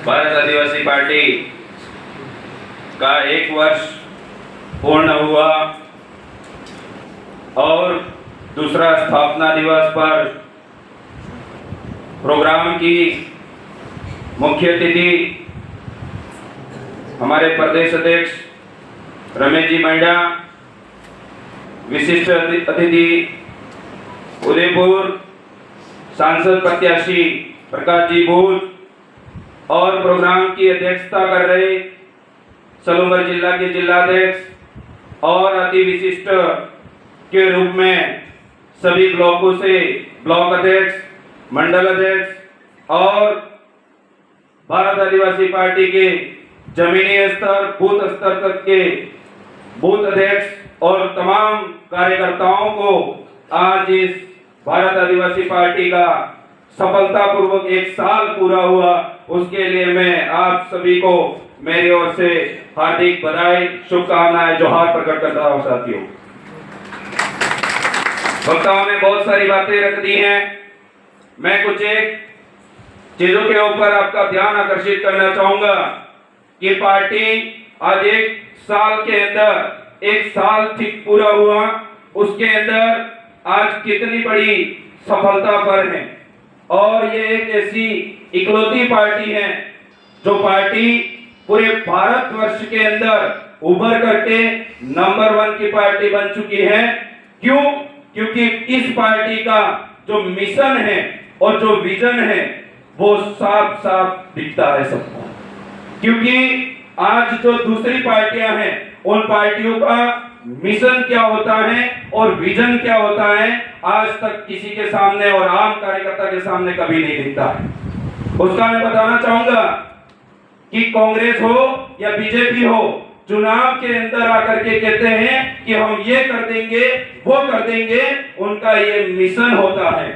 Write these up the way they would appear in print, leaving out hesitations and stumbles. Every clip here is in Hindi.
भारत आदिवासी पार्टी का 1 वर्ष पूर्ण हुआ और दूसरा स्थापना दिवस पर प्रोग्राम की मुख्य अतिथि हमारे प्रदेश अध्यक्ष रमेश जी मंडा, विशिष्ट अतिथि उदयपुर सांसद प्रत्याशी प्रकाश जी भूल और प्रोग्राम की अध्यक्षता कर रहे सलूमर जिला के जिलाध्यक्ष और अति विशिष्ट के रूप में सभी ब्लॉकों से ब्लॉक अध्यक्ष, मंडल अध्यक्ष और भारत आदिवासी पार्टी के जमीनी स्तर बूथ स्तर तक के बूथ अध्यक्ष और तमाम कार्यकर्ताओं को आज इस भारत आदिवासी पार्टी का सफलतापूर्वक 1 साल पूरा हुआ, उसके लिए मैं आप सभी को मेरी ओर से हार्दिक बधाई, शुभकामनाएं, जोहार प्रकट करता हूं। साथियों, वक्ताओं ने बहुत सारी बातें रख दी हैं। मैं कुछ एक चीजों के ऊपर आपका ध्यान आकर्षित करना चाहूंगा कि पार्टी आज 1 साल के अंदर 1 साल ठीक पूरा हुआ, उसके अंदर आज कितनी बड़ी सफलता पर है। और ये एक ऐसी इकलौती पार्टी है जो पार्टी पूरे भारतवर्ष के अंदर उभर करके नंबर 1 की पार्टी बन चुकी है। क्यों? क्योंकि इस पार्टी का जो मिशन है और जो विजन है वो साफ साफ दिखता है सबको। क्योंकि आज जो दूसरी पार्टियां हैं उन पार्टियों का मिशन क्या होता है और विजन क्या होता है, आज तक किसी के सामने और आम कार्यकर्ता के सामने कभी नहीं दिखता है। उसका मैं बताना चाहूंगा कि कांग्रेस हो या बीजेपी हो, चुनाव के अंदर आकर के कहते हैं कि हम ये कर देंगे वो कर देंगे, उनका ये मिशन होता है।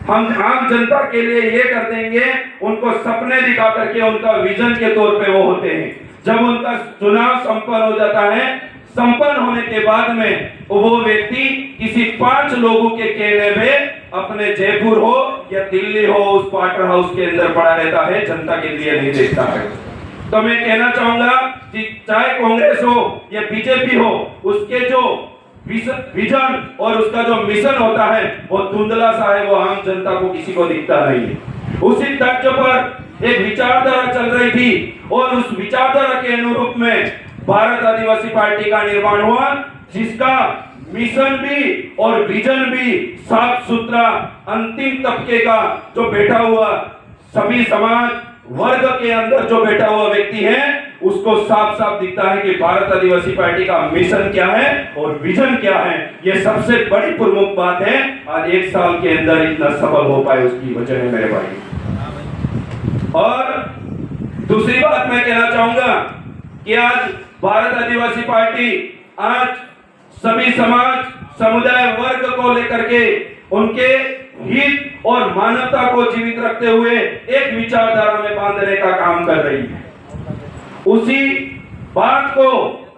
हम आम जनता के लिए ये कर देंगे, उनको सपने दिखा करके उनका विजन के तौर पे वो होते हैं। जब उनका चुनाव संपन्न हो जाता है, संपन्न होने के बाद में वो व्यक्ति किसी 5 लोगों के कहने में अपने जयपुर हो या दिल्ली हो उस क्वार्टर हाउस के अंदर पड़ा रहता है, जनता के लिए नहीं देखता है। तो मैं कहना चाहूंगा कि चाहे कांग्रेस हो या बीजेपी हो, उसके जो विजन और उसका जो मिशन होता है वो धुंधला सा है, वो आम जनता को किसी को दिखता नहीं है। उसी तर्ज पर एक विचारधारा चल रही थी और उस विचारधारा के अनुरूप में भारत आदिवासी पार्टी का निर्माण हुआ, जिसका मिशन भी और विजन भी साफ सुथरा अंतिम तबके का जो बैठा हुआ सभी समाज वर्ग के अंदर जो बैठा हुआ व्यक्ति है उसको साफ साफ दिखता है कि भारत आदिवासी पार्टी का मिशन क्या है और विजन क्या है। यह सबसे बड़ी प्रमुख बात है। आज 1 साल के अंदर इतना सफल हो पाए उसकी वजह है मेरे भाई। और दूसरी बात मैं कहना चाहूंगा कि आज भारत आदिवासी पार्टी आज सभी समाज समुदाय वर्ग को लेकर के उनके हित और मानवता को जीवित रखते हुए एक विचारधारा में बांधने का काम कर रही है। उसी बात को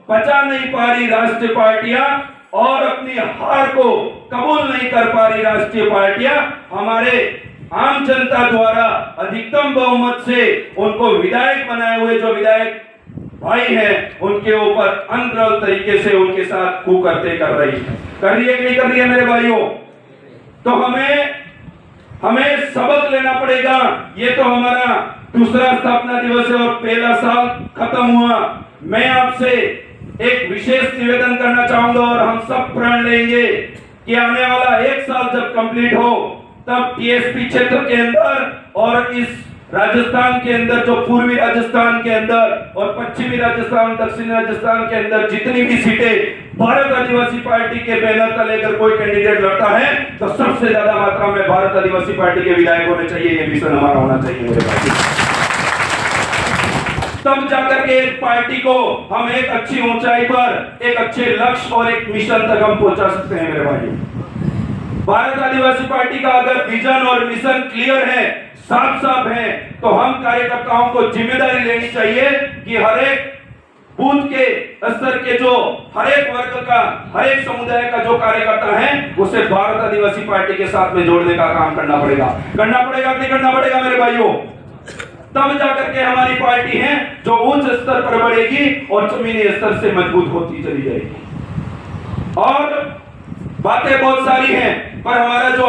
पचा नहीं पा रही राष्ट्रीय पार्टियां और अपनी हार को कबूल नहीं कर पा रही राष्ट्रीय पार्टियां हमारे आम जनता द्वारा अधिकतम बहुमत से उनको विधायक बनाए हुए जो विधायक भाई हैं उनके ऊपर अनर्गल तरीके से उनके साथ कुकर्ते कर रही है कि नहीं कर रही है मेरे भाइयों। तो हमें सबक लेना पड़ेगा। ये तो हमारा दूसरा स्थापना दिवस है और पहला साल खत्म हुआ। मैं आपसे एक विशेष निवेदन करना चाहूंगा और हम सब प्रण लेंगे कि आने वाला 1 साल जब कंप्लीट हो तब टीएसपी क्षेत्र के अंदर और इस राजस्थान के अंदर जो पूर्वी राजस्थान के अंदर और पश्चिमी राजस्थान दक्षिणी राजस्थान के अंदर जितनी भी सीटें भारत आदिवासी पार्टी के बैनर तले अगर कोई कैंडिडेट लड़ता है तो सबसे ज्यादा मात्रा में भारत आदिवासी पार्टी के विधायक होने चाहिए। ये मिशन हमारा होना चाहिए मेरे भाई। तब जाकर के एक पार्टी को हम एक अच्छी ऊंचाई पर एक अच्छे लक्ष्य और एक मिशन तक हम पहुंचा सकते हैं मेरे भाई। भारत आदिवासी पार्टी का अगर विजन और मिशन क्लियर है, साफ साफ है, तो हम कार्यकर्ताओं को जिम्मेदारी लेनी चाहिए कि हर एक बूथ के स्तर के जो हर एक वर्ग का हर एक समुदाय का जो कार्यकर्ता है उसे भारत आदिवासी पार्टी के साथ में जोड़ने का काम करना पड़ेगा कि नहीं करना पड़ेगा मेरे भाइयों। तब जाकर के हमारी पार्टी है जो उच्च स्तर पर बढ़ेगी और जमीनी स्तर से मजबूत होती चली जाएगी। और बातें बहुत सारी हैं, पर हमारा जो